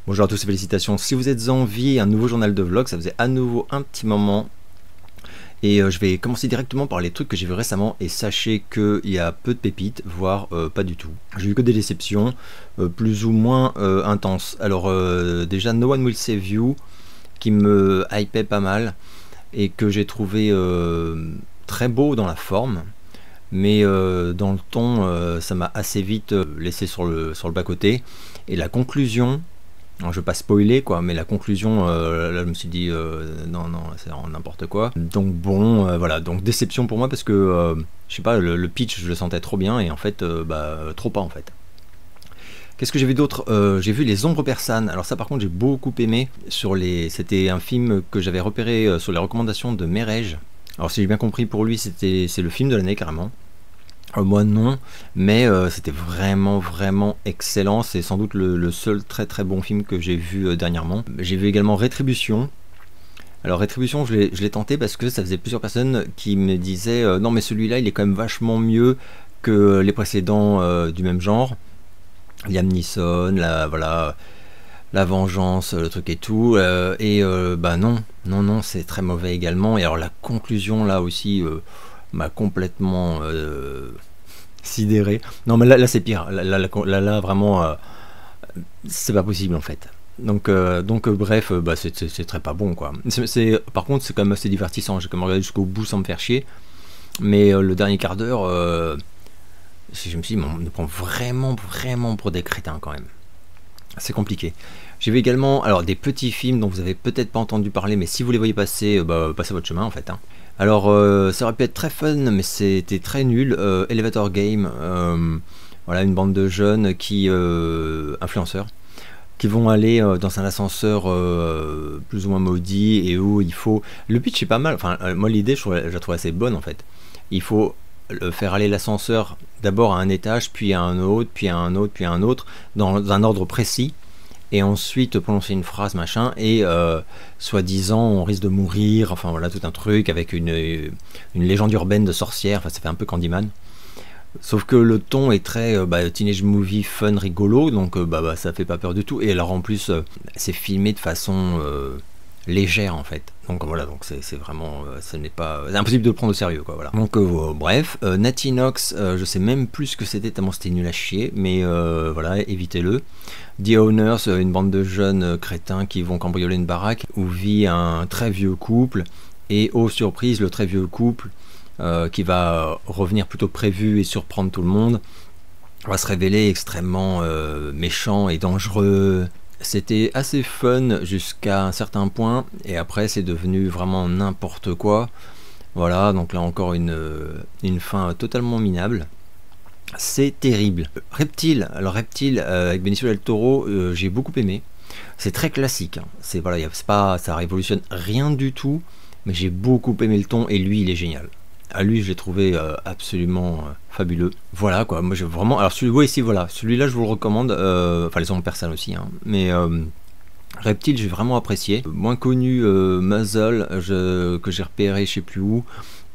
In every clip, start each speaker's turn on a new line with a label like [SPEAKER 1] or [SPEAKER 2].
[SPEAKER 1] Bonjour à tous et félicitations. Si vous êtes en vie, un nouveau journal de vlog, ça faisait à nouveau un petit moment. Et je vais commencer directement par les trucs que j'ai vus récemment. Et sachez qu'il y a peu de pépites, voire pas du tout. J'ai eu que des déceptions, plus ou moins intenses. Alors déjà No One Will Save You, qui me hypait pas mal. Et que j'ai trouvé très beau dans la forme. Mais dans le ton, ça m'a assez vite laissé sur le bas-côté. Et la conclusion... Alors, je vais pas spoiler quoi, mais la conclusion, là je me suis dit non, c'est n'importe quoi. Donc bon, voilà, donc déception pour moi parce que je sais pas, le pitch je le sentais trop bien et en fait, trop pas en fait. Qu'est-ce que j'ai vu d'autre? J'ai vu Les Ombres persanes. Alors ça par contre j'ai beaucoup aimé. C'était un film que j'avais repéré sur les recommandations de Merej. Alors si j'ai bien compris pour lui c'est le film de l'année carrément. Moi non, mais c'était vraiment excellent. C'est sans doute le seul très bon film que j'ai vu dernièrement. J'ai vu également Rétribution. Alors Rétribution je l'ai tenté parce que ça faisait plusieurs personnes qui me disaient non mais celui-là il est quand même vachement mieux que les précédents du même genre. Liam Neeson, voilà, la vengeance, le truc et tout. Bah non, c'est très mauvais également. Et alors la conclusion là aussi... m'a complètement sidéré. Non mais là c'est pire. Là vraiment c'est pas possible en fait. Donc bref, c'est très pas bon quoi. Par contre c'est quand même assez divertissant. J'ai quand même regardé jusqu'au bout sans me faire chier. Mais le dernier quart d'heure, je me suis dit, on me prend vraiment pour des crétins quand même. C'est compliqué. J'ai vu également alors des petits films dont vous avez peut-être pas entendu parler, mais si vous les voyez passer, passez votre chemin en fait. Alors ça aurait pu être très fun, mais c'était très nul. Elevator Game, voilà une bande de jeunes influenceurs, qui vont aller dans un ascenseur plus ou moins maudit et où il faut. Le pitch est pas mal. Enfin moi l'idée je la trouve assez bonne en fait. Il faut faire aller l'ascenseur d'abord à un étage, puis à un autre, puis à un autre, puis à un autre, dans un ordre précis. Et ensuite prononcer une phrase machin et soi-disant on risque de mourir, enfin voilà tout un truc avec une légende urbaine de sorcière, enfin ça fait un peu Candyman, sauf que le ton est très teenage movie fun rigolo, donc ça fait pas peur du tout. Et alors en plus c'est filmé de façon légère en fait, donc voilà, donc c'est vraiment ce n'est pas, c'est impossible de le prendre au sérieux quoi, voilà. Donc bref, Natty Nox, je sais même plus ce que c'était tellement c'était nul à chier, mais voilà, évitez-le. The Owners, une bande de jeunes crétins qui vont cambrioler une baraque où vit un très vieux couple, et aux surprises le très vieux couple qui va revenir plutôt prévu et surprendre tout le monde va se révéler extrêmement méchant et dangereux. C'était assez fun jusqu'à un certain point, et après c'est devenu vraiment n'importe quoi. Voilà, donc là encore une fin totalement minable. C'est terrible. Reptile, alors Reptile avec Benicio del Toro, j'ai beaucoup aimé. C'est très classique, hein. Voilà, ça révolutionne rien du tout, mais j'ai beaucoup aimé le ton et lui il est génial. À lui je l'ai trouvé absolument fabuleux. Voilà quoi, moi j'ai vraiment. Alors celui-là je vous le recommande. Enfin les ombres persanes aussi, hein. Mais Reptile j'ai vraiment apprécié. Moins connu Muzzle que j'ai repéré je sais plus où.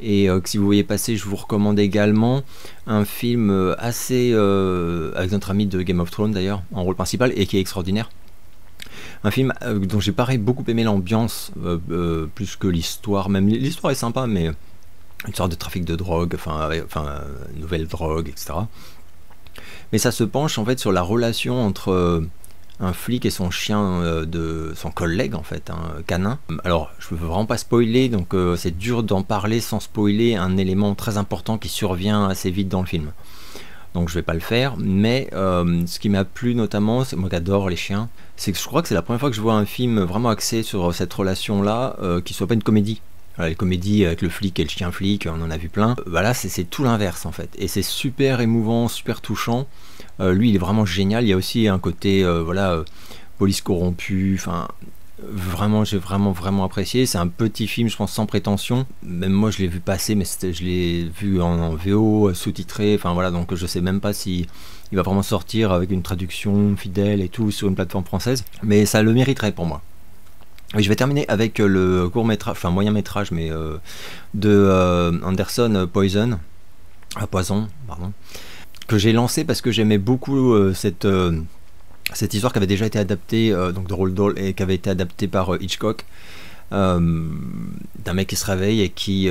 [SPEAKER 1] Et que si vous voyez passer, je vous recommande également un film assez avec notre ami de Game of Thrones d'ailleurs en rôle principal et qui est extraordinaire. Un film dont j'ai pareil beaucoup aimé l'ambiance plus que l'histoire. Même l'histoire est sympa, mais une sorte de trafic de drogue, enfin nouvelle drogue, etc. Mais ça se penche en fait sur la relation entre un flic et son chien, de son collègue en fait, un canin. Alors je veux vraiment pas spoiler, donc c'est dur d'en parler sans spoiler un élément très important qui survient assez vite dans le film. Donc je vais pas le faire, mais ce qui m'a plu notamment, c'est moi qui adore les chiens, c'est que je crois que c'est la première fois que je vois un film vraiment axé sur cette relation là, qui soit pas une comédie. Voilà, les comédies avec le flic et le chien flic, on en a vu plein. Voilà, c'est tout l'inverse en fait, et c'est super émouvant, super touchant. Lui il est vraiment génial. Il y a aussi un côté police corrompue, enfin vraiment j'ai vraiment apprécié. C'est un petit film je pense sans prétention, même moi je l'ai vu passer, mais je l'ai vu en VO sous-titré, enfin voilà, donc je sais même pas si il va vraiment sortir avec une traduction fidèle et tout sur une plateforme française, mais ça le mériterait pour moi. Et je vais terminer avec le court métrage, enfin moyen métrage, mais de Anderson Poison, Poison, pardon, que j'ai lancé parce que j'aimais beaucoup cette Cette histoire qui avait déjà été adaptée, donc de Roald Dahl, et qui avait été adaptée par Hitchcock, d'un mec qui se réveille et qui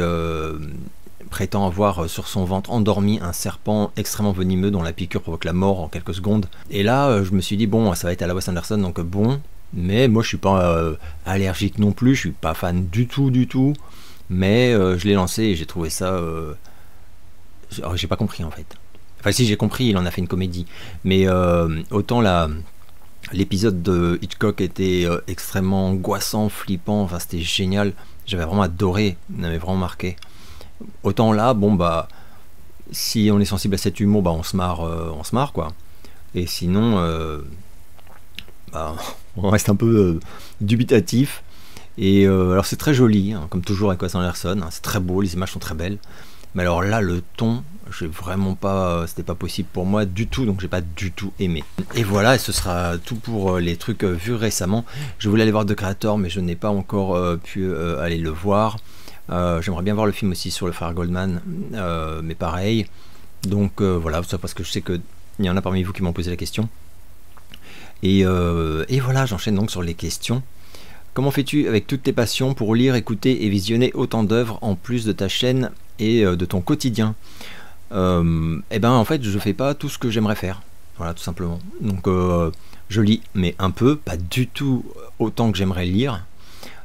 [SPEAKER 1] prétend avoir sur son ventre endormi un serpent extrêmement venimeux dont la piqûre provoque la mort en quelques secondes. Et là, je me suis dit, bon, ça va être à la Wes Anderson, donc bon, mais moi je suis pas allergique non plus, je suis pas fan du tout, mais je l'ai lancé et j'ai trouvé ça... j'ai pas compris en fait. Enfin si, j'ai compris, il en a fait une comédie, mais autant l'épisode de Hitchcock était extrêmement angoissant, flippant, enfin c'était génial, j'avais vraiment adoré, il m'avait vraiment marqué. Autant là, bon bah, si on est sensible à cet humour, bah on se marre quoi. Et sinon, bah, on reste un peu dubitatif. Et alors c'est très joli, hein, comme toujours avec Wes Anderson, hein, c'est très beau, les images sont très belles. Mais alors là, le ton, j'ai vraiment pas, c'était pas possible pour moi du tout, donc j'ai pas du tout aimé. Et voilà, et ce sera tout pour les trucs vus récemment. Je voulais aller voir The Creator, mais je n'ai pas encore pu aller le voir. J'aimerais bien voir le film aussi sur le frère Goldman, mais pareil. Donc voilà, ça parce que je sais qu'il y en a parmi vous qui m'ont posé la question. Et voilà, j'enchaîne donc sur les questions. Comment fais-tu avec toutes tes passions pour lire, écouter et visionner autant d'œuvres en plus de ta chaîne et de ton quotidien? Eh ben en fait je fais pas tout ce que j'aimerais faire, voilà tout simplement. Donc je lis, mais un peu, pas du tout autant que j'aimerais lire.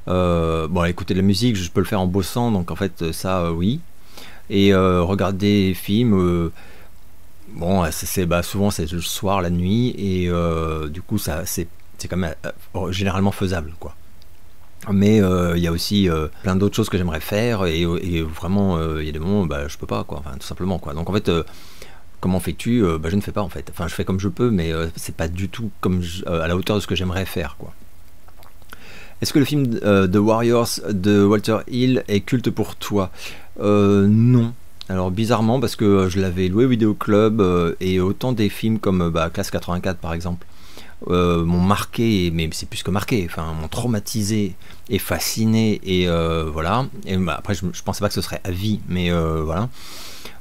[SPEAKER 1] Bon, écouter de la musique, je peux le faire en bossant, donc en fait ça oui. Et regarder des films, bon bah, souvent c'est le soir, la nuit, et du coup ça c'est quand même généralement faisable quoi. Mais il y a aussi plein d'autres choses que j'aimerais faire, et vraiment il y a des moments où bah, je peux pas quoi, enfin tout simplement quoi. Donc en fait comment fais-tu? Bah, je ne fais pas en fait, enfin je fais comme je peux, mais c'est pas du tout comme à la hauteur de ce que j'aimerais faire quoi. Est-ce que le film The Warriors de Walter Hill est culte pour toi? Non. Alors bizarrement, parce que je l'avais loué au Vidéo Club, et autant des films comme Classe 84 par exemple m'ont marqué, mais c'est plus que marqué, enfin m'ont traumatisé et fasciné, et voilà. Et bah, après je pensais pas que ce serait à vie, mais voilà.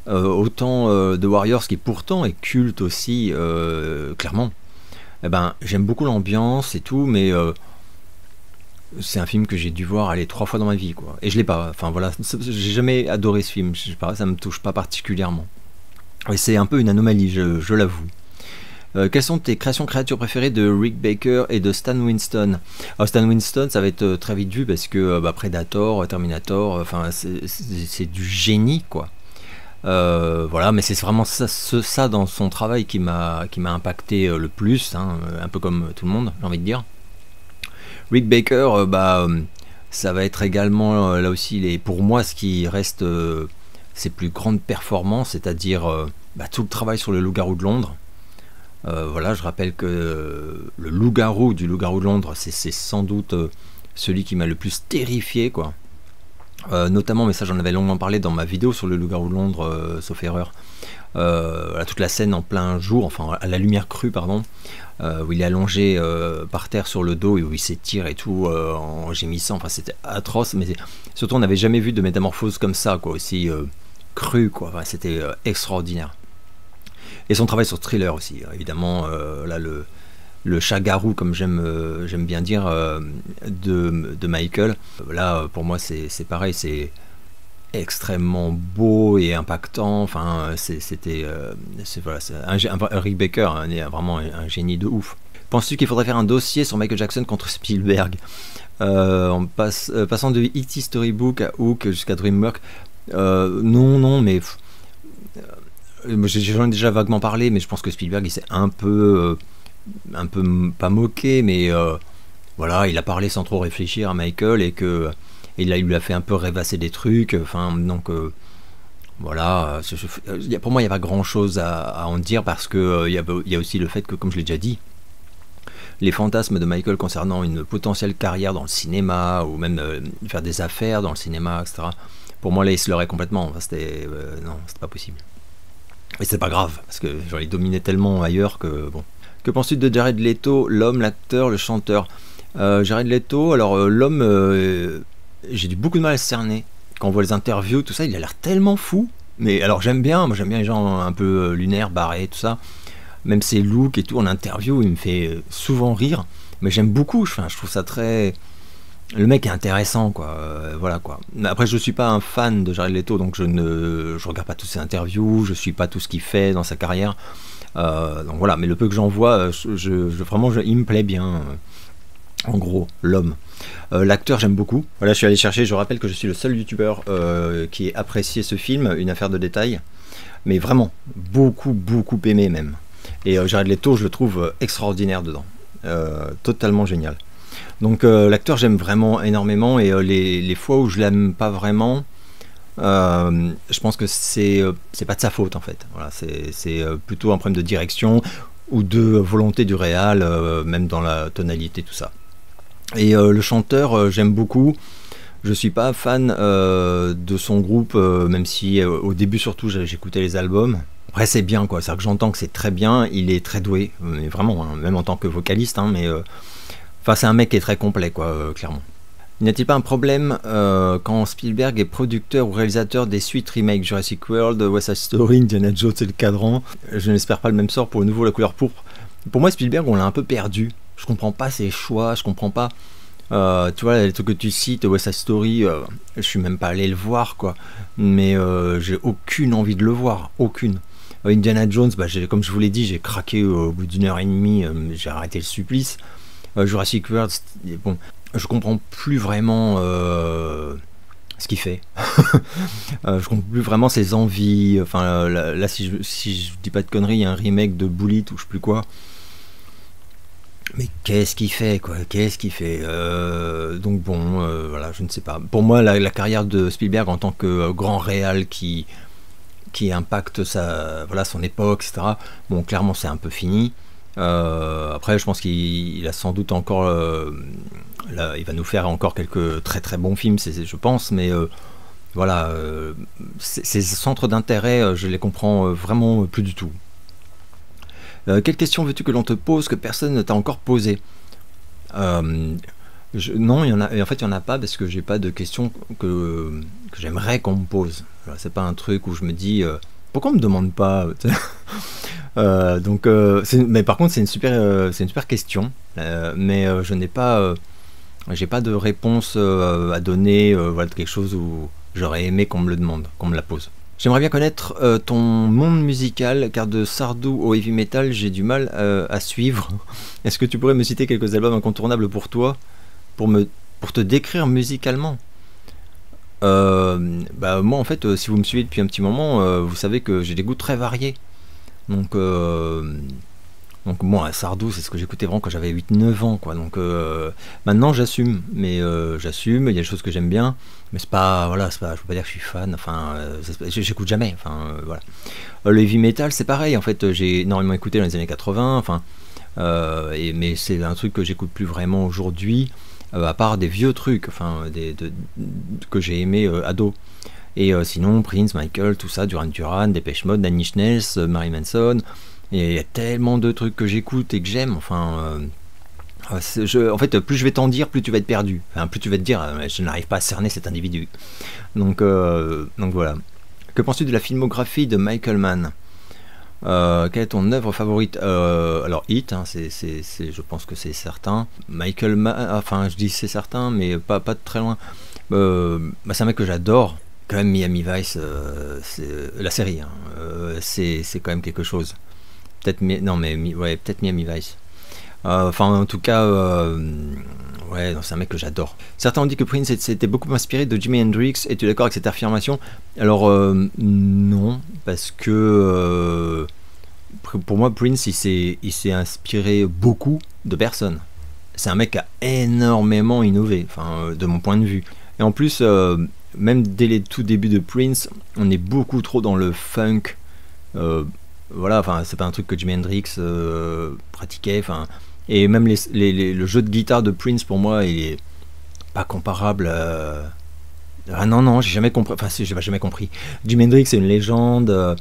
[SPEAKER 1] Autant The Warriors, qui pourtant est culte aussi, clairement. Eh ben j'aime beaucoup l'ambiance et tout, mais c'est un film que j'ai dû voir 3 fois dans ma vie quoi, et je l'ai pas, enfin voilà, j'ai jamais adoré ce film, je sais pas, ça me touche pas particulièrement, et c'est un peu une anomalie, je l'avoue. Quelles sont tes créatures préférées de Rick Baker et de Stan Winston? Alors Stan Winston, ça va être très vite vu parce que Predator, Terminator, enfin c'est du génie quoi. Voilà, mais c'est vraiment ça dans son travail qui m'a impacté le plus, hein, un peu comme tout le monde, j'ai envie de dire. Rick Baker, ça va être également là aussi pour moi ce qui reste ses plus grandes performances, c'est-à-dire tout le travail sur le Loup-garou de Londres. Voilà, je rappelle que le loup-garou du Loup-garou de Londres, c'est sans doute celui qui m'a le plus terrifié quoi. Notamment, mais ça j'en avais longuement parlé dans ma vidéo sur le Loup-garou de Londres, sauf erreur. Voilà, toute la scène en plein jour, enfin à la lumière crue pardon, où il est allongé par terre sur le dos et où il s'étire et tout en gémissant, enfin c'était atroce, mais surtout on n'avait jamais vu de métamorphose comme ça quoi, aussi crue quoi, enfin, c'était extraordinaire. Et son travail sur Thriller aussi, évidemment, là le chat-garou, comme j'aime bien dire, de Michael. Là, pour moi, c'est pareil, c'est extrêmement beau et impactant. Enfin, c'était voilà, un Rick Baker, hein, vraiment un génie de ouf. Penses-tu qu'il faudrait faire un dossier sur Michael Jackson contre Spielberg, passant de E.T. Storybook à Hook jusqu'à DreamWorks? Non, mais j'en ai déjà vaguement parlé, mais je pense que Spielberg il s'est un peu pas moqué, mais voilà, il a parlé sans trop réfléchir à Michael, et que il lui a fait un peu rêvasser des trucs, enfin donc voilà, pour moi il n'y a pas grand chose à en dire, parce que il y a aussi le fait que, comme je l'ai déjà dit, les fantasmes de Michael concernant une potentielle carrière dans le cinéma, ou même faire des affaires dans le cinéma, etc., pour moi là il se leurrait complètement, enfin, non, c'était pas possible. Et c'est pas grave, parce que genre, il dominait tellement ailleurs que bon. Que penses-tu de Jared Leto, l'homme, l'acteur, le chanteur? Jared Leto, alors l'homme, j'ai eu beaucoup de mal à se cerner. Quand on voit les interviews, tout ça, il a l'air tellement fou. Mais alors j'aime bien, moi j'aime bien les gens un peu lunaires, barrés, tout ça. même ses looks et tout en interview, il me fait souvent rire, mais j'aime beaucoup, je trouve ça très... Le mec est intéressant, quoi. Voilà, quoi. Après, je suis pas un fan de Jared Leto, donc je regarde pas toutes ses interviews, je suis pas tout ce qu'il fait dans sa carrière. Donc voilà, mais le peu que j'en vois, vraiment, il me plaît bien. En gros, l'homme. L'acteur, j'aime beaucoup. Voilà, je suis allé chercher. Je rappelle que je suis le seul youtubeur qui ait apprécié ce film, Une affaire de détail. Mais vraiment, beaucoup, beaucoup aimé même. Et Jared Leto, je le trouve extraordinaire dedans. Totalement génial. Donc l'acteur j'aime vraiment énormément et les fois où je l'aime pas vraiment, je pense que c'est pas de sa faute en fait. Voilà, c'est plutôt un problème de direction ou de volonté du réal, même dans la tonalité tout ça. Et le chanteur j'aime beaucoup. Je suis pas fan de son groupe, même si au début surtout j'écoutais les albums. Après c'est bien quoi, c'est-à-dire que j'entends que c'est très bien, il est très doué, mais vraiment, hein, même en tant que vocaliste, hein, mais enfin, c'est un mec qui est très complet, quoi, clairement. N'y a-t-il pas un problème quand Spielberg est producteur ou réalisateur des suites remake Jurassic World, West Side Story, Indiana Jones et le Cadran? Je n'espère pas le même sort pour le nouveau La Couleur Pourpre. Pour moi, Spielberg, on l'a un peu perdu. Je comprends pas ses choix, je comprends pas... tu vois, les trucs que tu cites, West Side Story, je suis même pas allé le voir, quoi. Mais j'ai aucune envie de le voir, aucune. Indiana Jones, bah, comme je vous l'ai dit, j'ai craqué au bout d'une heure et demie, j'ai arrêté le supplice. Jurassic World, bon, je comprends plus vraiment ce qu'il fait. Je comprends plus vraiment ses envies. Enfin, là, si je dis pas de conneries, il y a un remake de Bullet ou je sais plus quoi. Mais qu'est-ce qu'il fait, quoi? Qu'est-ce qu'il fait? Donc bon, voilà, je ne sais pas. Pour moi, la carrière de Spielberg en tant que grand réal qui impacte voilà, son époque, etc. Bon, clairement, c'est un peu fini. Après, je pense qu'il a sans doute encore, il va nous faire encore quelques très très bons films, je pense, mais voilà, ces centres d'intérêt, je les comprends vraiment plus du tout. Quelle question veux-tu que l'on te pose que personne ne t'a encore posé? Non, il y en a, et en fait, il n'y en a pas parce que j'ai pas de questions que j'aimerais qu'on me pose. C'est pas un truc où je me dis pourquoi on me demande pas. Mais par contre c'est une super question, mais je n'ai pas j'ai pas de réponse à donner, voilà, de quelque chose où j'aurais aimé qu'on me le demande, qu'on me la pose. J'aimerais bien connaître ton monde musical, car de Sardou au heavy metal j'ai du mal à suivre. Est-ce que tu pourrais me citer quelques albums incontournables pour toi, pour te décrire musicalement? Bah moi en fait, si vous me suivez depuis un petit moment, vous savez que j'ai des goûts très variés. Donc moi, Sardou, c'est ce que j'écoutais vraiment quand j'avais 8-9 ans, quoi. Donc maintenant j'assume, mais j'assume, il y a des choses que j'aime bien, mais c'est pas, voilà, je peux pas dire que je suis fan, enfin, j'écoute jamais, enfin, voilà. Le heavy metal, c'est pareil, en fait, j'ai énormément écouté dans les années 80, enfin, mais c'est un truc que j'écoute plus vraiment aujourd'hui, à part des vieux trucs, enfin, que j'ai aimé ado. Et sinon, Prince, Michael, tout ça, Duran Duran, Depeche Mode, Nine Inch Nails, Marilyn Manson. Et il y a tellement de trucs que j'écoute et que j'aime. Enfin, en fait, plus je vais t'en dire, plus tu vas être perdu. Enfin, plus tu vas te dire, je n'arrive pas à cerner cet individu. Donc voilà. Que penses-tu de la filmographie de Michael Mann? Quelle est ton œuvre favorite? Alors Hit, hein, je pense que c'est certain. Michael Mann, enfin je dis c'est certain, mais pas de très loin. C'est un mec que j'adore. Quand même Miami Vice, la série, hein, c'est quand même quelque chose. Peut-être peut-être Miami Vice. Enfin en tout cas, ouais, c'est un mec que j'adore. Certains ont dit que Prince s'était beaucoup inspiré de Jimi Hendrix. Es-tu d'accord avec cette affirmation? Alors non, parce que pour moi Prince il s'est inspiré beaucoup de personnes. C'est un mec qui a énormément innové, enfin de mon point de vue. Et en plus même dès les tout débuts de Prince, on est beaucoup trop dans le funk. Voilà, enfin, c'est pas un truc que Jimi Hendrix pratiquait. Enfin, et même le jeu de guitare de Prince, pour moi, il est pas comparable. Ah non, j'ai jamais compris. Enfin, j'ai jamais compris. Jimi Hendrix, c'est une légende.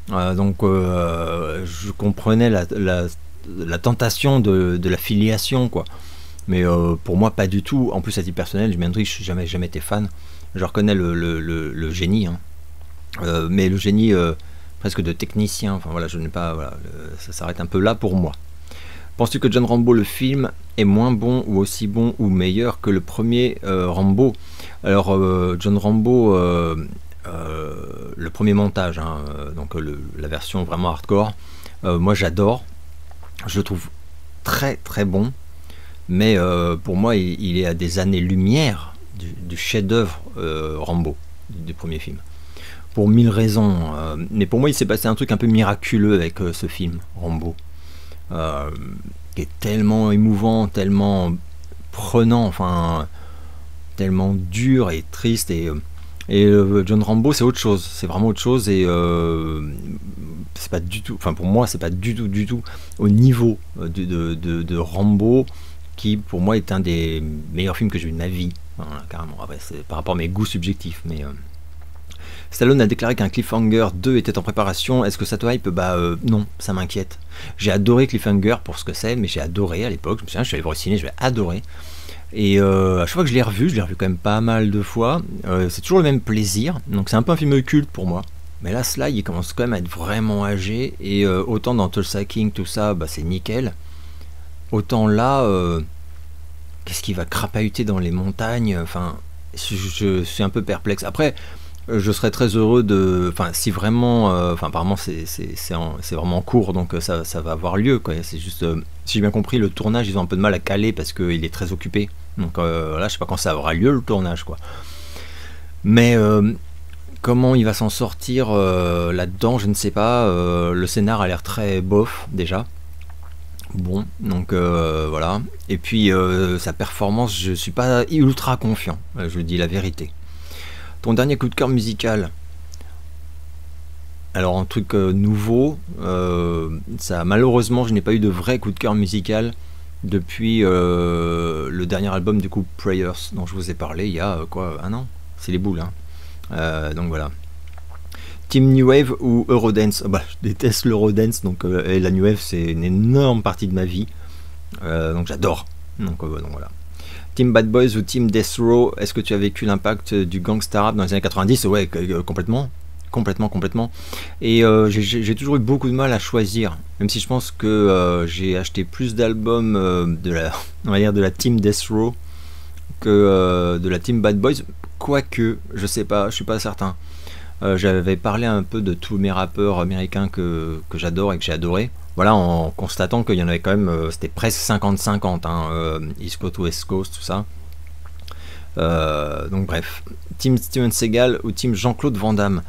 [SPEAKER 1] Donc, je comprenais la tentation de la filiation, quoi. Mais pour moi, pas du tout. En plus, à titre personnel, Jimi Hendrix, je n'ai jamais été fan. Je reconnais le génie, hein. Mais le génie presque de technicien. Enfin voilà, je n'ai pas, voilà, ça s'arrête un peu là pour moi. Penses-tu que John Rambo le film est moins bon ou aussi bon ou meilleur que le premier Rambo? Alors John Rambo, le premier montage, hein, donc la version vraiment hardcore, moi j'adore, je le trouve très très bon, mais pour moi il est à des années-lumière du chef-d'œuvre Rambo, du premier film. Pour mille raisons, mais pour moi il s'est passé un truc un peu miraculeux avec ce film, Rambo. Qui est tellement émouvant, tellement prenant, enfin tellement dur et triste, et John Rambo c'est autre chose, c'est vraiment autre chose, et c'est pas du tout, enfin pour moi c'est pas du tout au niveau de Rambo, qui pour moi est un des meilleurs films que j'ai vu de ma vie, voilà, carrément. Après c'est par rapport à mes goûts subjectifs, mais Stallone a déclaré qu'un Cliffhanger 2 était en préparation. Est-ce que ça te hype? Non, ça m'inquiète. J'ai adoré Cliffhanger pour ce que c'est, mais j'ai adoré à l'époque. Je me souviens, je suis allé voir au ciné, je l'ai adoré. Et à chaque fois que je l'ai revu quand même pas mal de fois. C'est toujours le même plaisir. Donc c'est un peu un film culte pour moi. Mais là, Sly, il commence quand même à être vraiment âgé. Et autant dans Tulsa King, tout ça, c'est nickel. Autant là, qu'est-ce qu'il va crapahuter dans les montagnes? Enfin, je suis un peu perplexe. Après, je serais très heureux de, enfin si vraiment, enfin apparemment c'est vraiment en cours, donc ça va avoir lieu, quoi. C'est juste, si j'ai bien compris, le tournage ils ont un peu de mal à caler parce qu'il est très occupé, donc là je sais pas quand ça aura lieu le tournage, quoi. Mais comment il va s'en sortir là-dedans, je ne sais pas. Le scénar a l'air très bof déjà. Bon, donc voilà. Et puis sa performance, je suis pas ultra confiant, je dis la vérité. Ton dernier coup de cœur musical? Alors un truc nouveau, ça, malheureusement je n'ai pas eu de vrai coup de cœur musical depuis le dernier album du groupe Prayers dont je vous ai parlé il y a un an. C'est les boules, hein. Donc voilà. Team New Wave ou Eurodance? Je déteste l'Eurodance, donc et la New Wave c'est une énorme partie de ma vie, donc j'adore. Donc voilà. Team Bad Boys ou Team Death Row? Est-ce que tu as vécu l'impact du gangsta rap dans les années 90? Ouais, complètement. Et j'ai toujours eu beaucoup de mal à choisir, même si je pense que j'ai acheté plus d'albums on va dire de la Team Death Row que de la Team Bad Boys. Quoique, je sais pas, je suis pas certain. J'avais parlé un peu de tous mes rappeurs américains que j'adore et que j'ai adoré. Voilà, en constatant qu'il y en avait quand même, c'était presque 50-50, hein, East Coast, West Coast, tout ça. Donc bref, Team Steven Seagal ou Team Jean-Claude Van Damme?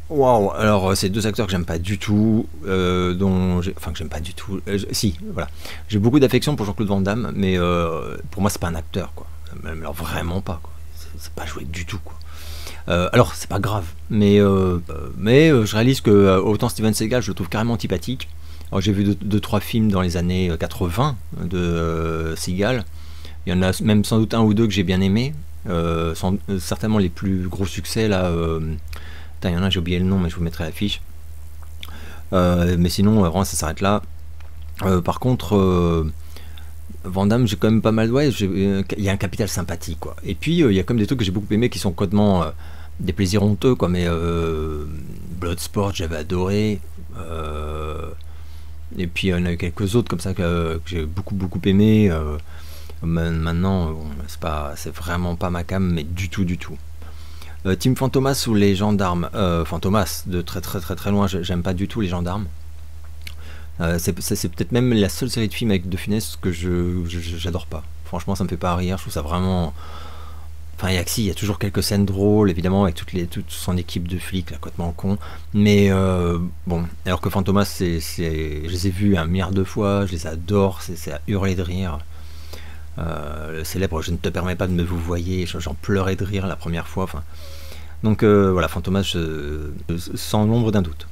[SPEAKER 1] Waouh, alors c'est deux acteurs que j'aime pas du tout, que j'aime pas du tout. Si, voilà, j'ai beaucoup d'affection pour Jean-Claude Van Damme, mais pour moi c'est pas un acteur, quoi. Alors vraiment pas, quoi. C'est pas joué du tout, quoi. Alors c'est pas grave, mais je réalise que autant Steven Seagal je le trouve carrément antipathique. Alors j'ai vu 2-3 films dans les années 80 de Seagal. Il y en a même sans doute un ou deux que j'ai bien aimé. Certainement les plus gros succès là. Il y en a, j'ai oublié le nom, mais je vous mettrai l'affiche. Mais sinon, vraiment, ça s'arrête là. Par contre, Van Damme, j'ai quand même pas mal. Ouais, il y a un capital sympathie, quoi. Et puis, il y a comme des trucs que j'ai beaucoup aimé qui sont complètement des plaisirs honteux, quoi. Mais Bloodsport, j'avais adoré. Et puis, il y en a eu quelques autres comme ça que j'ai beaucoup aimé. Maintenant, bon, c'est vraiment pas ma cam, mais du tout. Team Fantomas ou les gendarmes? Fantomas, de très loin, j'aime pas du tout les gendarmes. C'est peut-être même la seule série de films avec De Funès que j'adore pas. Franchement, ça me fait pas rire, je trouve ça vraiment... Enfin, il y a toujours quelques scènes drôles, évidemment, avec toute son équipe de flics, là, complètement con. Mais bon, alors que Fantomas, je les ai vus un milliard de fois, je les adore, c'est à hurler de rire. Le célèbre "je ne te permets pas de me vous voyer", j'en pleurais de rire la première fois. Enfin, donc voilà, Fantomas, sans l'ombre d'un doute.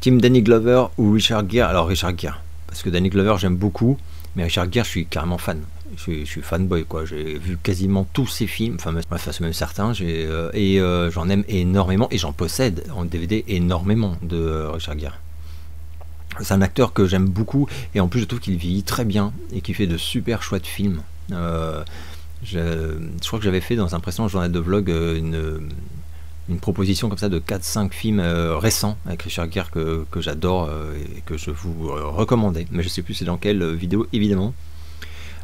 [SPEAKER 1] Team Danny Glover ou Richard Gere? Alors Richard Gere, parce que Danny Glover j'aime beaucoup, mais Richard Gere je suis carrément fan. Je suis fanboy, quoi. J'ai vu quasiment tous ses films, enfin c'est même certains, j'en aime énormément et j'en possède en DVD énormément de Richard Gere. C'est un acteur que j'aime beaucoup et en plus je trouve qu'il vieillit très bien et qu'il fait de super choix de films. Je crois que j'avais fait dans un précédent journal de vlog une proposition comme ça de 4-5 films récents avec Richard Gere que j'adore et que je vous recommandais. Mais je sais plus c'est dans quelle vidéo évidemment.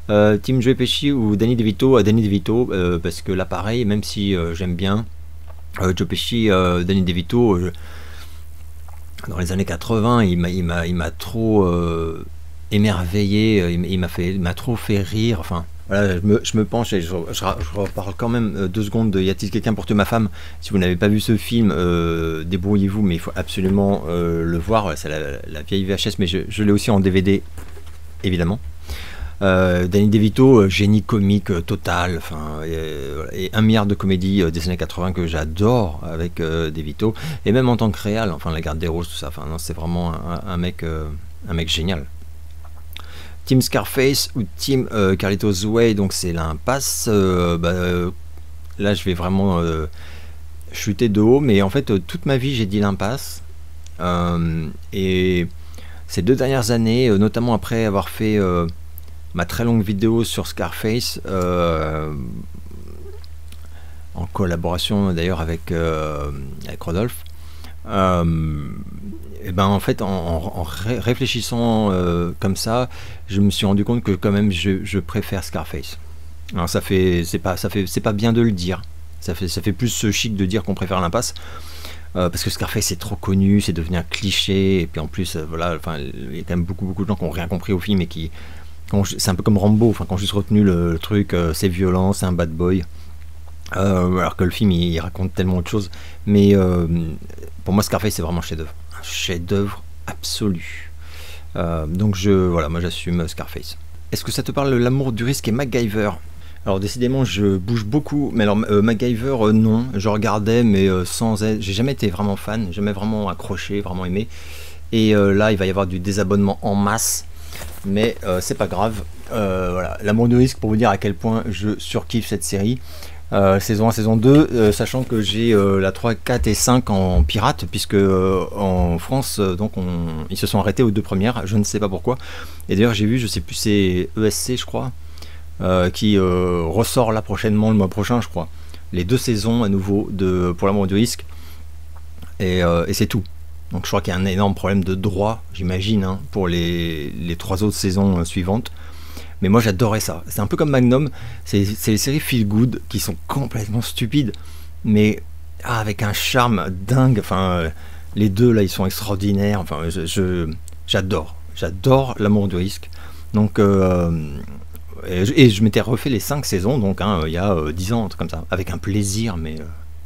[SPEAKER 1] Team Joe Pesci ou Danny DeVito, Danny DeVito parce que là pareil, même si j'aime bien Joe Pesci, Danny DeVito, dans les années 80, il m'a trop émerveillé, il m'a trop fait rire. Enfin, voilà, je me penche et je reparle quand même 2 secondes de Y a-t-il quelqu'un pour tuer ma femme. Si vous n'avez pas vu ce film, débrouillez-vous, mais il faut absolument le voir. C'est la vieille VHS, mais je l'ai aussi en DVD, évidemment. Danny DeVito, génie comique total, enfin, et 1 milliard de comédies des années 80 que j'adore avec DeVito, et même en tant que réal, enfin La Garde des Roses, tout ça, enfin non, c'est vraiment un mec génial. Team Scarface ou Team Carlitos Way, donc c'est l'impasse. Là je vais vraiment chuter de haut, mais en fait toute ma vie j'ai dit l'impasse, et ces 2 dernières années, notamment après avoir fait ma très longue vidéo sur Scarface, en collaboration d'ailleurs avec Rodolphe, et ben en fait en réfléchissant comme ça, je me suis rendu compte que quand même je préfère Scarface. Alors c'est pas bien de le dire, ça fait plus chic de dire qu'on préfère l'impasse, parce que Scarface c'est trop connu, c'est devenu un cliché, et puis en plus voilà, enfin il y a quand même beaucoup de gens qui n'ont rien compris au film et qui c'est un peu comme Rambo, enfin quand juste retenu le truc, c'est violent, c'est un bad boy, alors que le film il raconte tellement autre chose. Mais pour moi Scarface c'est vraiment un chef-d'œuvre absolu. Donc voilà, moi j'assume Scarface. Est-ce que ça te parle de L'amour du risque et MacGyver? Alors décidément je bouge beaucoup, mais alors MacGyver non, je regardais mais sans être, j'ai jamais été vraiment fan, jamais vraiment accroché, vraiment aimé. Et là il va y avoir du désabonnement en masse. Mais c'est pas grave, voilà, L'amour du risque, pour vous dire à quel point je surkiffe cette série, saison 1, saison 2, sachant que j'ai la 3, 4 et 5 en pirate, puisque en France, donc ils se sont arrêtés aux 2 premières, je ne sais pas pourquoi, et d'ailleurs j'ai vu, je sais plus, c'est ESC je crois, qui ressort là prochainement, le mois prochain je crois, les 2 saisons à nouveau pour L'amour du risque, et c'est tout. Donc je crois qu'il y a un énorme problème de droit, j'imagine, hein, pour les 3 autres saisons suivantes. Mais moi j'adorais ça. C'est un peu comme Magnum, c'est les séries feel good qui sont complètement stupides, mais avec un charme dingue. Enfin, les 2 là ils sont extraordinaires. Enfin, j'adore L'amour du risque. Donc et je m'étais refait les 5 saisons, donc il y a 10 ans, un truc comme ça, avec un plaisir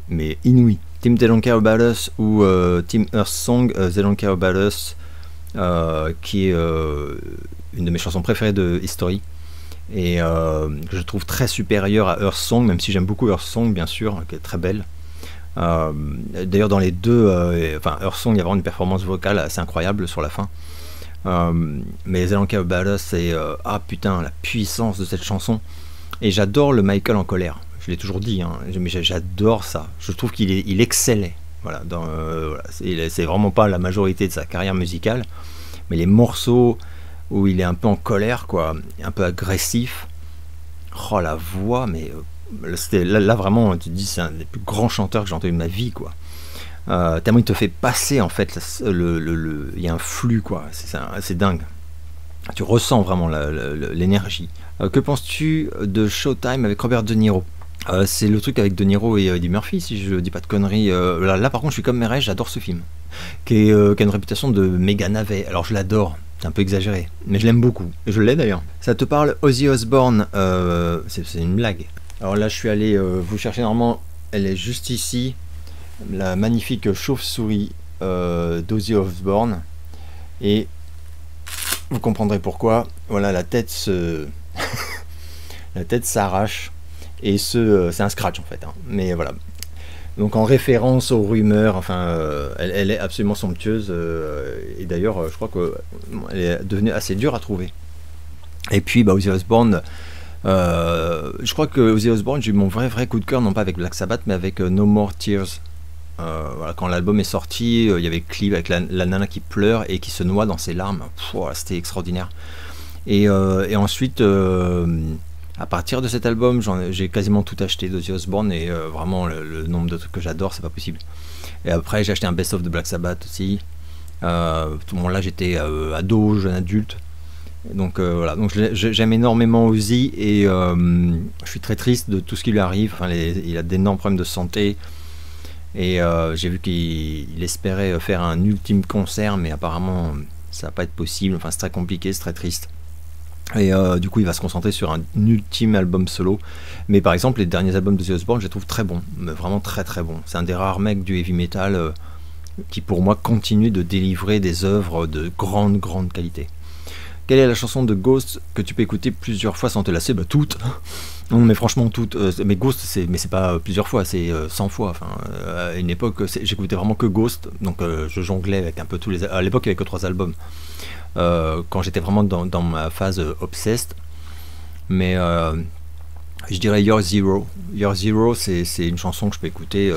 [SPEAKER 1] mais inouï. Team They Don't Care About Us ou Team Earth Song, They Don't Care About Us, qui est une de mes chansons préférées de History, et que je trouve très supérieure à Earth Song, même si j'aime beaucoup Earth Song bien sûr, qui est très belle. D'ailleurs dans les 2, enfin Earth Song, il y a vraiment une performance vocale assez incroyable sur la fin, mais They Don't Care About Us, c'est ah putain la puissance de cette chanson, et j'adore le Michael en colère. Je l'ai toujours dit, hein, mais j'adore ça. Je trouve qu'il excellait. Voilà, voilà, c'est vraiment pas la majorité de sa carrière musicale, mais les morceaux où il est un peu en colère, quoi, un peu agressif. Oh la voix, mais là vraiment, tu te dis c'est un des plus grands chanteurs que j'ai entendu de ma vie, quoi. Tellement il te fait passer en fait, il y a un flux, quoi. C'est dingue. Tu ressens vraiment l'énergie. Que penses-tu de Showtime avec Robert De Niro? C'est le truc avec De Niro et Eddie Murphy, si je dis pas de conneries. Là par contre je suis comme Mireille, j'adore ce film, qui a une réputation de méga navet. Alors je l'adore, c'est un peu exagéré, mais je l'aime beaucoup, et je l'ai d'ailleurs. Ça te parle Ozzy Osbourne? C'est une blague. Alors là je suis allé vous chercher, normalement elle est juste ici, la magnifique chauve-souris d'Ozzy Osbourne, et vous comprendrez pourquoi. Voilà, la tête la tête s'arrache. Et c'est un scratch en fait, hein. Mais voilà. Donc en référence aux rumeurs, enfin, elle est absolument somptueuse, et d'ailleurs, je crois qu'elle est devenue assez dure à trouver. Et puis, Ozzy Osbourne, je crois que Ozzy Osbourne, j'ai eu mon vrai coup de cœur, non pas avec Black Sabbath, mais avec No More Tears. Voilà, quand l'album est sorti, il y avait le clip avec la nana qui pleure et qui se noie dans ses larmes. C'était extraordinaire. Et ensuite, À partir de cet album, j'ai quasiment tout acheté d'Ozzy Osbourne et vraiment le nombre de trucs que j'adore, c'est pas possible. Et après, j'ai acheté un best-of de Black Sabbath aussi. Tout le monde là, j'étais ado, jeune adulte. Donc voilà, donc j'aime énormément Ozzy et je suis très triste de tout ce qui lui arrive. Enfin, il a d'énormes problèmes de santé et j'ai vu qu'il espérait faire un ultime concert, mais apparemment ça va pas être possible. Enfin, c'est très compliqué, c'est très triste. Et du coup, il va se concentrer sur un ultime album solo. Mais par exemple, les derniers albums de The Osbourne, je les trouve très bons, vraiment très très bons. C'est un des rares mecs du heavy metal qui, pour moi, continue de délivrer des œuvres de grande qualité. Quelle est la chanson de Ghost que tu peux écouter plusieurs fois sans te lasser? Bah toutes. Non mais franchement toutes. Mais Ghost c'est pas plusieurs fois, c'est 100 fois. Enfin, à une époque j'écoutais vraiment que Ghost, donc je jonglais avec un peu tous les. À l'époque il y avait que 3 albums. Quand j'étais vraiment dans ma phase obsessed. Mais je dirais Your Zero. Your Zero c'est une chanson que je peux écouter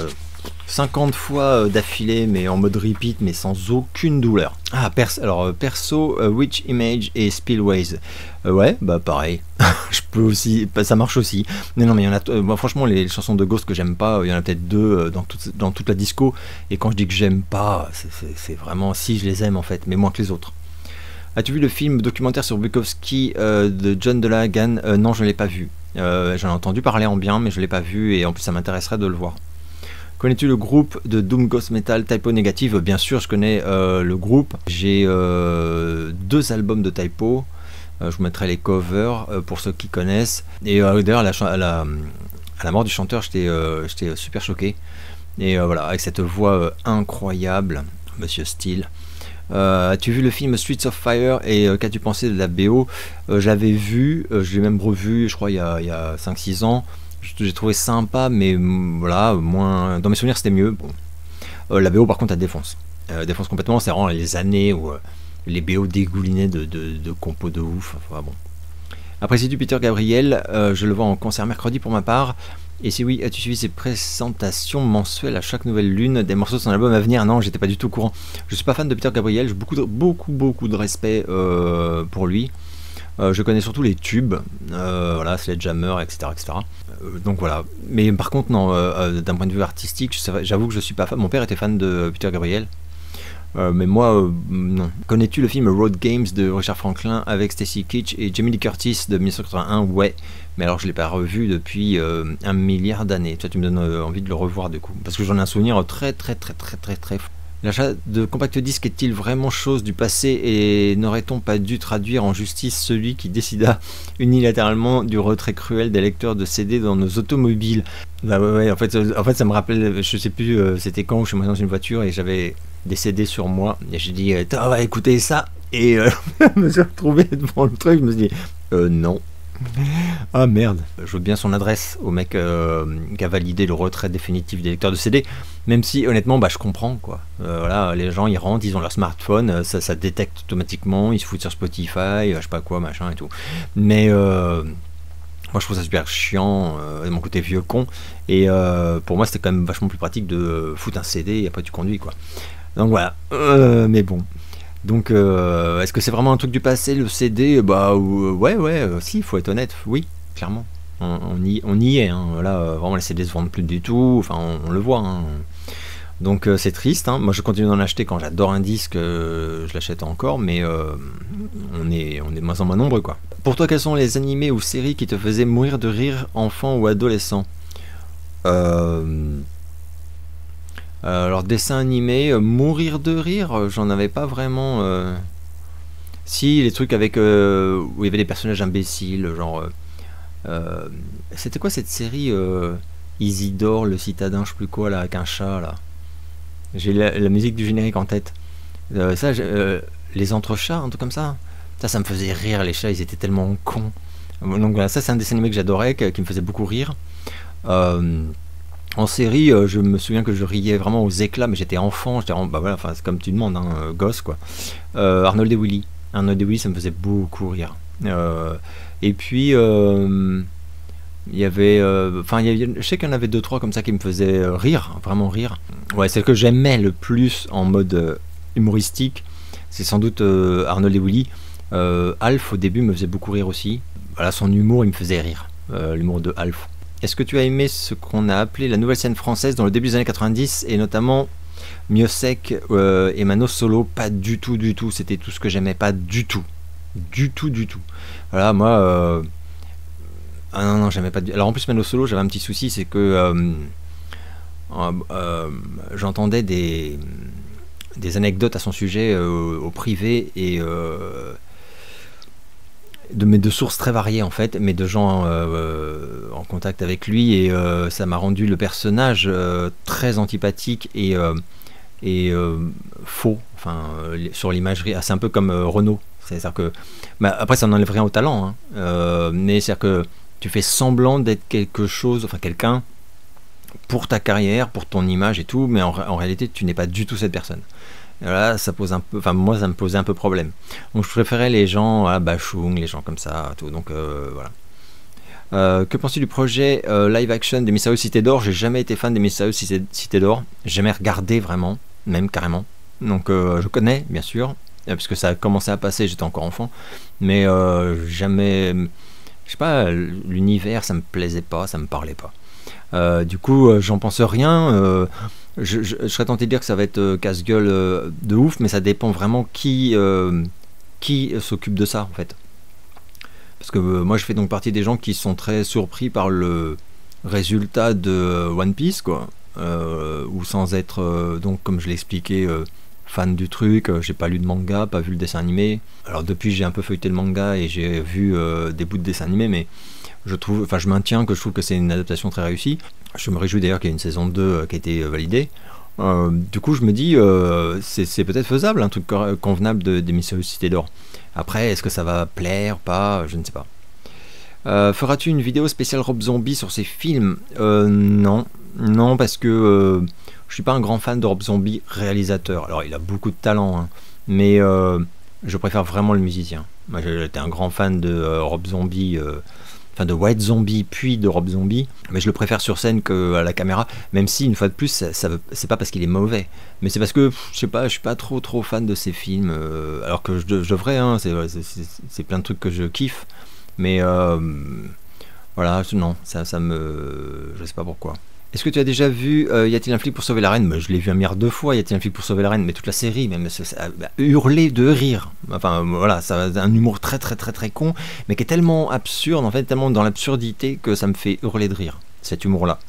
[SPEAKER 1] 50 fois d'affilée, mais en mode repeat, mais sans aucune douleur. Ah, perso, Witch Image et Spillways. Ouais, bah pareil. Je peux aussi, ça marche aussi. Mais non, mais il y en a. Moi, franchement, les chansons de Ghost que j'aime pas, il y en a peut-être 2 dans toute la disco. Et quand je dis que j'aime pas, c'est vraiment si je les aime en fait, mais moins que les autres. As-tu vu le film documentaire sur Bukowski de John Delahagan? Non, je ne l'ai pas vu. J'en ai entendu parler en bien, mais je ne l'ai pas vu et en plus ça m'intéresserait de le voir. Connais-tu le groupe de Doom Ghost Metal Typo Negative? Bien sûr, je connais le groupe. J'ai 2 albums de Typo. Je vous mettrai les covers pour ceux qui connaissent. Et d'ailleurs, à la mort du chanteur, j'étais super choqué. Et voilà, avec cette voix incroyable, Monsieur Steele. As-tu vu le film Streets of Fire et qu'as-tu pensé de la BO? J'avais vu, je l'ai même revu, je crois, il y a 5-6 ans. J'ai trouvé sympa, mais voilà, moins. Dans mes souvenirs, c'était mieux. Bon. La BO, par contre, elle défonce. Défonce complètement. C'est vraiment les années où les BO dégoulinaient de compos de ouf. Enfin, bon. Apprécies-tu Peter Gabriel? Je le vois en concert mercredi pour ma part. Et si oui, as-tu suivi ses présentations mensuelles à chaque nouvelle lune des morceaux de son album à venir? Non, j'étais pas du tout au courant. Je suis pas fan de Peter Gabriel. J'ai beaucoup de respect pour lui. Je connais surtout les tubes, voilà, Sledgehammer, etc. Donc voilà. Mais par contre, non, d'un point de vue artistique, j'avoue que je suis pas fan. Mon père était fan de Peter Gabriel. Mais moi, non. Connais-tu le film Road Games de Richard Franklin avec Stacy Keach et Jamie Lee Curtis de 1981? Ouais. Mais alors je l'ai pas revu depuis 1 milliard d'années. Toi, tu me donnes envie de le revoir du coup. Parce que j'en ai un souvenir très fou. L'achat de compact disque est-il vraiment chose du passé et n'aurait-on pas dû traduire en justice celui qui décida unilatéralement du retrait cruel des lecteurs de CD dans nos automobiles? Bah ouais, en fait ça me rappelle, je sais plus c'était quand, je suis dans une voiture et j'avais des CD sur moi et j'ai dit on va écouter ça et je me suis retrouvé devant le truc, je me suis dit non. Ah merde, je veux bien son adresse au mec qui a validé le retrait définitif des lecteurs de CD, même si honnêtement bah je comprends quoi. Voilà, les gens ils rentrent, ils ont leur smartphone, ça détecte automatiquement, ils se foutent sur Spotify, je sais pas quoi machin et tout. Mais moi je trouve ça super chiant de mon côté vieux con et pour moi c'était quand même vachement plus pratique de foutre un CD et après tu conduis quoi. Donc voilà, mais bon. Donc, est-ce que c'est vraiment un truc du passé, le CD? Bah, ouais, si, il faut être honnête, oui, clairement. On y est, hein, voilà, vraiment les CD se vendent plus du tout, enfin, on le voit. Hein. Donc, c'est triste, hein. Moi je continue d'en acheter quand j'adore un disque, je l'achète encore, mais on est de moins en moins nombreux, quoi. Pour toi, quels sont les animés ou séries qui te faisaient mourir de rire, enfant ou adolescent? Alors dessin animé, mourir de rire, j'en avais pas vraiment. Si les trucs avec où il y avait des personnages imbéciles, genre c'était quoi cette série Isidore le citadin, je sais plus quoi là, avec un chat là. J'ai la musique du générique en tête. Les entrechats, un truc comme ça. Ça me faisait rire, les chats, ils étaient tellement cons. Donc voilà, ça c'est un dessin animé que j'adorais, qui me faisait beaucoup rire. En série, je me souviens que je riais vraiment aux éclats, mais j'étais enfant, bah voilà, enfin c'est comme tu demandes, hein, gosse quoi. Arnold et Willy, ça me faisait beaucoup rire. Et puis il y avait, je sais qu'il y en avait 2-3 comme ça qui me faisaient rire, vraiment rire. Ouais, celle que j'aimais le plus en mode humoristique, c'est sans doute Arnold et Willy. Alf au début me faisait beaucoup rire aussi. Voilà, son humour il me faisait rire. l'humour de Alf. Est-ce que tu as aimé ce qu'on a appelé la nouvelle scène française dans le début des années 90 et notamment Miossec et Mano Solo? Pas du tout, du tout. C'était tout ce que j'aimais pas du tout. Du tout, du tout. Voilà, moi... ah non, non, j'aimais pas du... Alors en plus, Mano Solo, j'avais un petit souci, c'est que j'entendais des anecdotes à son sujet au privé et... de sources très variées en fait, mais de gens en contact avec lui, et ça m'a rendu le personnage très antipathique et faux, enfin sur l'imagerie. C'est un peu comme Renault, c'est-à-dire que bah, après ça n'enlève rien au talent, hein, mais c'est-à-dire que tu fais semblant d'être quelque chose, enfin quelqu'un pour ta carrière, pour ton image et tout, mais en réalité tu n'es pas du tout cette personne. Et là, ça pose un peu, enfin moi ça me posait un peu problème. Donc je préférais les gens à Bachung, les gens comme ça, tout. Donc voilà. Que penses-tu du projet live action des Mystérieuses Cités d'Or? J'ai jamais été fan des Mystérieuses Cités d'Or. J'ai jamais regardé vraiment, même carrément. Donc je connais bien sûr, parce que ça a commencé à passer, j'étais encore enfant, mais jamais, je sais pas, l'univers ça me plaisait pas, ça me parlait pas. Du coup, j'en pense rien. Je serais tenté de dire que ça va être casse-gueule de ouf, mais ça dépend vraiment qui s'occupe de ça en fait. Parce que moi je fais donc partie des gens qui sont très surpris par le résultat de One Piece, quoi. Ou sans être, donc comme je l'ai expliqué, fan du truc, j'ai pas lu de manga, pas vu le dessin animé. Alors depuis j'ai un peu feuilleté le manga et j'ai vu des bouts de dessin animé, mais je maintiens que je trouve que c'est une adaptation très réussie. Je me réjouis d'ailleurs qu'il y ait une saison 2 qui a été validée. Du coup je me dis c'est peut-être faisable, un truc convenable des Mystérieuses Cités d'Or. Après est-ce que ça va plaire, pas, je ne sais pas. Feras-tu une vidéo spéciale Rob Zombie sur ses films? Non, non, parce que je suis pas un grand fan de Rob Zombie réalisateur. Alors il a beaucoup de talent, hein, mais je préfère vraiment le musicien. Moi j'étais un grand fan de Rob Zombie, enfin de White Zombie puis de Rob Zombie, mais je le préfère sur scène qu'à la caméra, même si une fois de plus c'est pas parce qu'il est mauvais, mais c'est parce que je sais pas, je suis pas trop fan de ses films, alors que je devrais, hein, c'est plein de trucs que je kiffe, mais voilà, non, ça me, je sais pas pourquoi. Est-ce que tu as déjà vu Y a-t-il un flic pour sauver la reine? Je l'ai vu un milliard de fois, Y a-t-il un flic pour sauver la reine, mais toute la série, même, hurler de rire. Enfin voilà, ça a un humour très con, mais qui est tellement absurde, en fait, tellement dans l'absurdité que ça me fait hurler de rire, cet humour-là.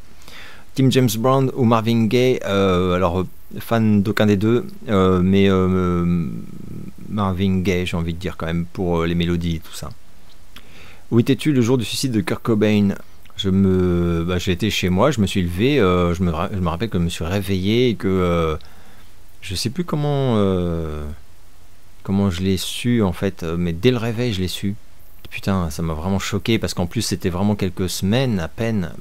[SPEAKER 1] Tim James Brown ou Marvin Gaye, alors fan d'aucun des deux, mais Marvin Gaye, j'ai envie de dire quand même, pour les mélodies et tout ça. Où étais-tu le jour du suicide de Kurt Cobain? J'étais chez moi, je me suis levé, je me rappelle que je me suis réveillé et que je sais plus comment je l'ai su en fait, mais dès le réveil je l'ai su. Putain, ça m'a vraiment choqué parce qu'en plus c'était vraiment quelques semaines à peine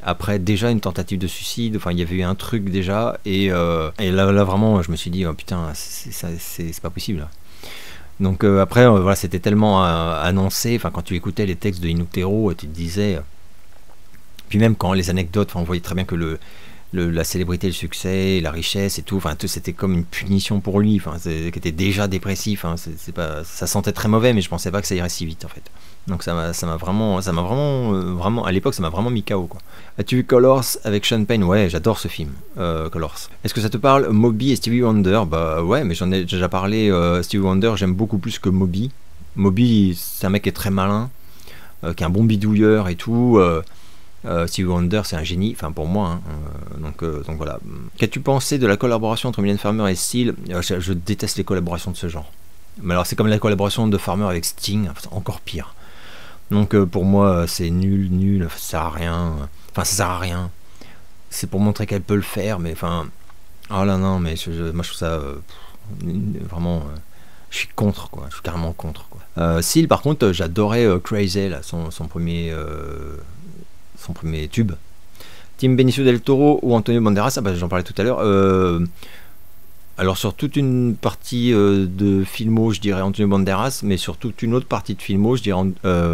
[SPEAKER 1] après déjà une tentative de suicide. Enfin, il y avait eu un truc déjà et là vraiment je me suis dit oh putain, c'est pas possible là. Donc après voilà, c'était tellement annoncé, enfin quand tu écoutais les textes de Inutero, tu te disais, puis même quand les anecdotes, on voyait très bien que la célébrité, le succès, la richesse et tout, enfin c'était comme une punition pour lui, enfin qui était déjà dépressif, hein, ça sentait très mauvais, mais je pensais pas que ça irait si vite en fait. Donc ça m'a vraiment à l'époque ça m'a vraiment mis KO quoi. As-tu vu Colors avec Sean Penn? Ouais, j'adore ce film, Colors. Est-ce que ça te parle, Moby et Stevie Wonder? Bah ouais, mais j'en ai déjà parlé. Stevie Wonder j'aime beaucoup plus que Moby. Moby c'est un mec qui est très malin, qui est un bon bidouilleur et tout. Stevie Wonder c'est un génie, enfin pour moi, hein. Donc voilà. Qu'as-tu pensé de la collaboration entre Mylène Farmer et Seal? Je déteste les collaborations de ce genre. Mais alors c'est comme la collaboration de Farmer avec Sting, encore pire. Donc pour moi c'est nul, ça sert à rien. Enfin ça sert à rien. C'est pour montrer qu'elle peut le faire, mais enfin... Oh là non, mais moi je trouve ça vraiment... je suis contre quoi, je suis carrément contre quoi. Seal par contre j'adorais Crazy, là, son premier tube. Team Benicio del Toro ou Antonio Banderas, j'en parlais tout à l'heure. Alors sur toute une partie de filmo, je dirais Antonio Banderas, mais sur toute une autre partie de filmo, je dirais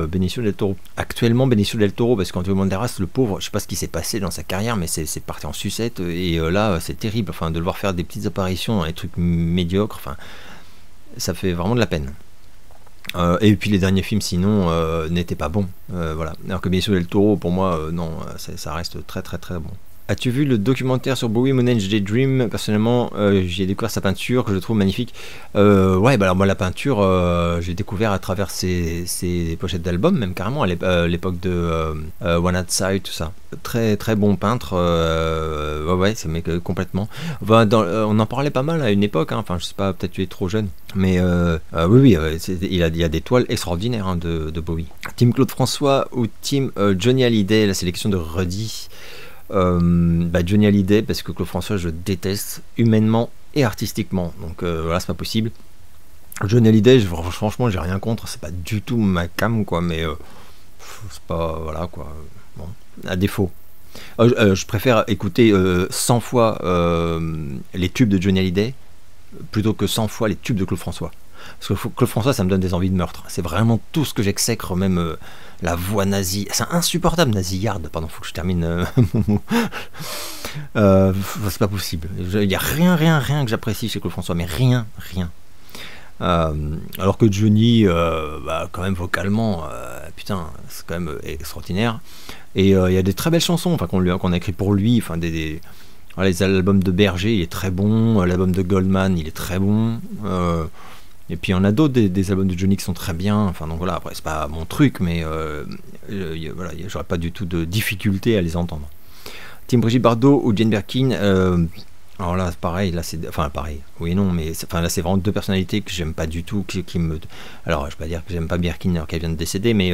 [SPEAKER 1] Benicio del Toro. Actuellement Benicio del Toro, parce qu'Antonio Banderas, le pauvre, je sais pas ce qui s'est passé dans sa carrière, mais c'est parti en sucette, et là c'est terrible, enfin de le voir faire des petites apparitions dans les trucs médiocres, enfin ça fait vraiment de la peine. Et puis les derniers films sinon n'étaient pas bons, voilà. Alors que Benicio del Toro pour moi non, ça reste très très très bon. As-tu vu le documentaire sur Bowie, Moon Age Daydream? Personnellement, j'ai découvert sa peinture que je trouve magnifique. Ouais, bah alors moi la peinture, j'ai découvert à travers ses pochettes d'albums, même carrément à l'époque de One Outside, tout ça. Très très bon peintre. Ouais, ce mec complètement. Enfin, on en parlait pas mal à une époque. Hein, enfin, je sais pas, peut-être tu es trop jeune, mais oui, il y a des toiles extraordinaires hein, de Bowie. Team Claude François ou Team Johnny Hallyday? La sélection de Rudy. Johnny Hallyday, parce que Claude François je déteste humainement et artistiquement, donc voilà, c'est pas possible. Johnny Hallyday, franchement j'ai rien contre, c'est pas du tout ma cam quoi, mais c'est pas, voilà quoi, bon, à défaut. Je préfère écouter 100 fois les tubes de Johnny Hallyday plutôt que 100 fois les tubes de Claude François. Parce que Claude François, ça me donne des envies de meurtre. C'est vraiment tout ce que j'exècre, même la voix nazie. C'est insupportable, nasillarde. Pardon, faut que je termine mon mot. C'est pas possible. Il n'y a rien que j'apprécie chez Claude François, mais rien. Alors que Johnny, quand même vocalement, putain, c'est quand même extraordinaire. Et il y a des très belles chansons, enfin qu'on a écrit pour lui, enfin voilà, les albums de Berger, il est très bon. L'album de Goldman, il est très bon. Et puis il y en a d'autres des albums de Johnny qui sont très bien. Enfin donc voilà, après c'est pas mon truc, mais voilà, j'aurais pas du tout de difficulté à les entendre. Team Brigitte Bardot ou Jane Birkin. Alors là, pareil, là c'est, enfin pareil, oui et non, mais là c'est vraiment deux personnalités que j'aime pas du tout, qui me. Alors je vais pas dire que j'aime pas Birkin alors qu'elle vient de décéder, mais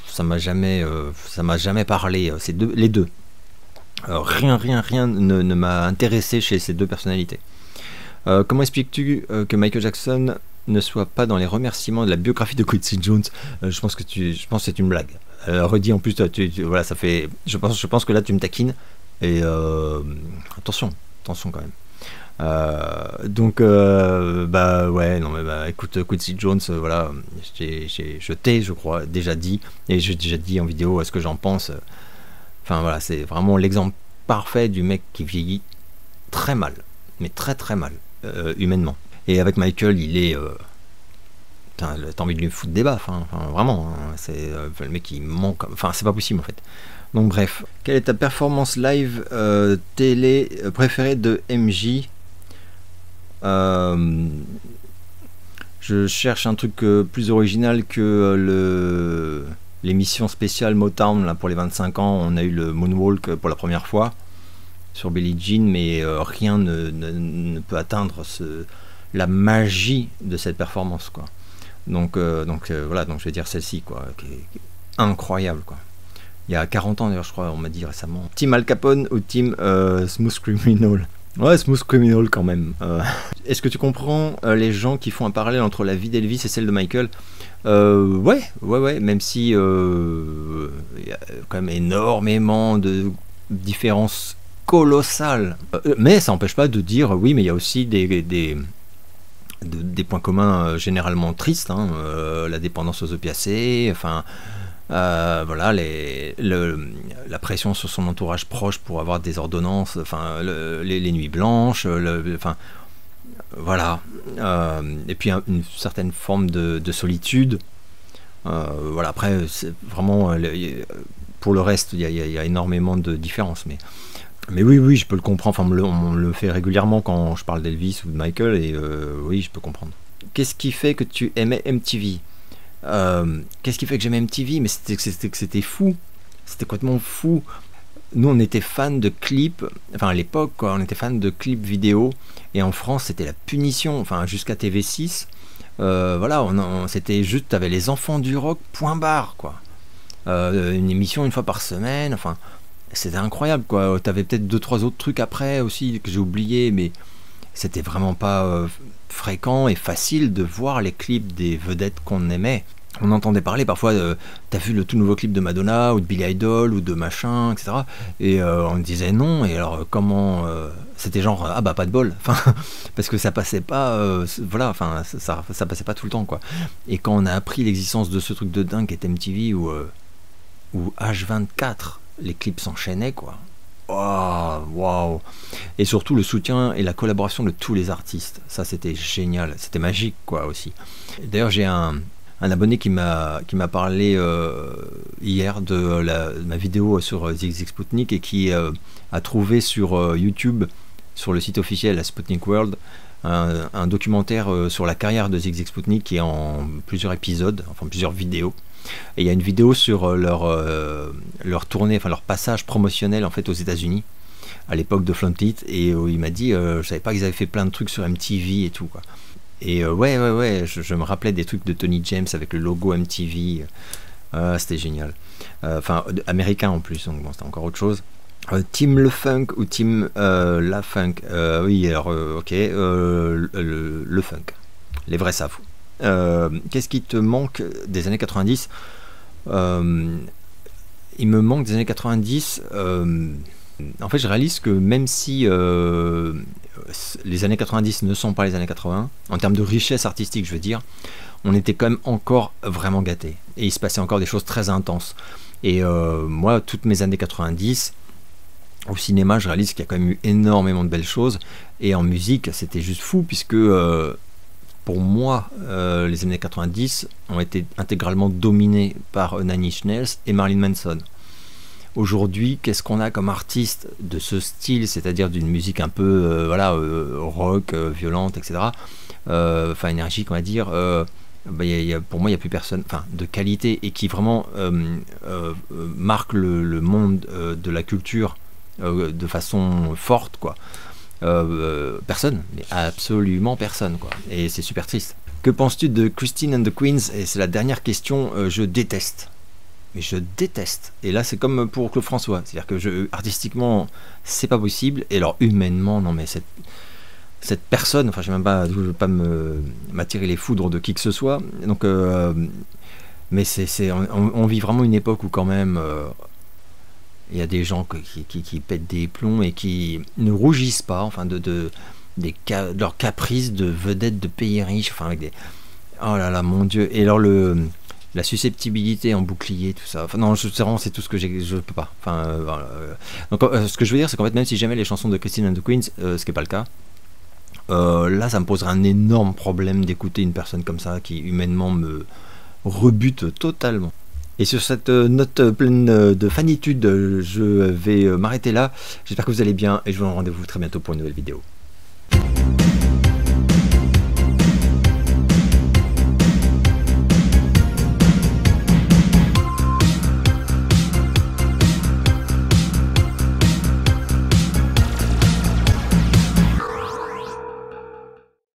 [SPEAKER 1] ça m'a jamais parlé. C'est les deux. Rien ne m'a intéressé chez ces deux personnalités. Comment expliques-tu que Michael Jackson ne soit pas dans les remerciements de la biographie de Quincy Jones? Je pense que c'est une blague. Redis en plus, voilà, ça fait. Je pense que là tu me taquines. Et attention quand même. Donc ouais, non mais écoute, Quincy Jones, voilà, je t'ai, je crois, déjà dit, et j'ai déjà dit en vidéo ce que j'en pense. Enfin voilà, c'est vraiment l'exemple parfait du mec qui vieillit très mal, mais très mal, humainement. Et avec Michael, il est t'as envie de lui foutre des baffes, hein. Enfin, vraiment, hein. C'est le mec qui manque, enfin c'est pas possible en fait. Donc bref, quelle est ta performance live télé préférée de MJ? Je cherche un truc plus original que l'émission spéciale Motown là, pour les 25 ans. On a eu le Moonwalk pour la première fois sur Billie Jean, mais rien ne peut atteindre la magie de cette performance, quoi. Donc voilà, donc je vais dire celle-ci, quoi, qui est incroyable, quoi. Il y a 40 ans d'ailleurs, je crois, on m'a dit récemment. Team Al Capone ou Team Smooth Criminal? Ouais, Smooth Criminal quand même. Est-ce que tu comprends les gens qui font un parallèle entre la vie d'Elvis et celle de Michael? Ouais, même si il y a quand même énormément de différences colossales. Mais ça n'empêche pas de dire, oui, mais il y a aussi des points communs généralement tristes, hein, la dépendance aux opiacés, enfin... voilà, la pression sur son entourage proche pour avoir des ordonnances, enfin les nuits blanches, enfin voilà, et puis une certaine forme de solitude. Voilà, après c'est vraiment pour le reste il y a énormément de différences, mais oui, je peux le comprendre. Enfin, on me le fait régulièrement quand je parle d'Elvis ou de Michael, et oui, je peux comprendre. Qu'est-ce qui fait que tu aimais MTV? Qu'est-ce qui fait que j'aimais MTV? Mais c'était fou, c'était complètement fou. Nous on était fans de clips, enfin à l'époque quoi, on était fans de clips vidéo, et en France c'était la punition, enfin jusqu'à TV6, voilà, c'était juste, t'avais les enfants du rock, point barre, quoi. Une émission une fois par semaine, enfin c'était incroyable, quoi. T'avais peut-être 2-3 autres trucs après aussi que j'ai oublié, mais c'était vraiment pas fréquent et facile de voir les clips des vedettes qu'on aimait. On entendait parler parfois, t'as vu le tout nouveau clip de Madonna ou de Billy Idol ou de machin, etc. Et on disait non, et alors comment c'était genre ah bah pas de bol, enfin parce que ça passait pas, voilà, enfin ça passait pas tout le temps, quoi. Et quand on a appris l'existence de ce truc de dingue qu'est MTV où H24 les clips s'enchaînaient, quoi. Waouh. Et surtout le soutien et la collaboration de tous les artistes, ça c'était génial, c'était magique, quoi, aussi. D'ailleurs j'ai un un abonné qui m'a parlé hier de ma vidéo sur ZigZig Sputnik et qui a trouvé sur YouTube, sur le site officiel la Sputnik World, un documentaire sur la carrière de ZigZig Sputnik qui est en plusieurs épisodes, enfin plusieurs vidéos. Et il y a une vidéo sur leur tournée, enfin leur passage promotionnel en fait aux États-Unis à l'époque de Flumpit, et il m'a dit je savais pas qu'ils avaient fait plein de trucs sur MTV et tout quoi. Et ouais, je me rappelais des trucs de Tony James avec le logo MTV. C'était génial. Enfin, américain en plus, donc bon, c'était encore autre chose. Team Le Funk ou Team La Funk. Oui, alors, ok, le funk. Les vrais savent. Qu'est-ce qui te manque des années 90 ? Il me manque des années 90. En fait, je réalise que même si les années 90 ne sont pas les années 80, en termes de richesse artistique, je veux dire, on était quand même encore vraiment gâtés. Et il se passait encore des choses très intenses. Et moi, toutes mes années 90, au cinéma, je réalise qu'il y a quand même eu énormément de belles choses. Et en musique, c'était juste fou, puisque pour moi, les années 90 ont été intégralement dominées par Nine Inch Nails et Marilyn Manson. Aujourd'hui, qu'est-ce qu'on a comme artiste de ce style, c'est-à-dire d'une musique un peu rock, violente, etc. Enfin énergique, on va dire. Pour moi, il n'y a plus personne, enfin, de qualité et qui vraiment marque le monde de la culture de façon forte, quoi. Personne, mais absolument personne, quoi. Et c'est super triste. Que penses-tu de Christine and the Queens? Et c'est la dernière question. Je déteste. Mais je déteste. Et là, c'est comme pour Claude François. C'est-à-dire que artistiquement, c'est pas possible. Et alors, humainement, non, mais cette personne, enfin, je ne veux pas m'attirer les foudres de qui que ce soit. Donc, mais on vit vraiment une époque où, quand même, il y a des gens qui pètent des plombs et qui ne rougissent pas, enfin, de leurs caprices de vedettes de pays riches, enfin, avec des. Oh là là, mon Dieu. Et alors, la susceptibilité en bouclier, tout ça. Enfin, non, c'est tout ce que je peux pas. Enfin, donc, ce que je veux dire, c'est qu'en fait, même si j'aimais les chansons de Christine and the Queens, ce qui n'est pas le cas, là, ça me poserait un énorme problème d'écouter une personne comme ça qui humainement me rebute totalement. Et sur cette note pleine de fanitude, je vais m'arrêter là. J'espère que vous allez bien et je vous donne rendez-vous très bientôt pour une nouvelle vidéo.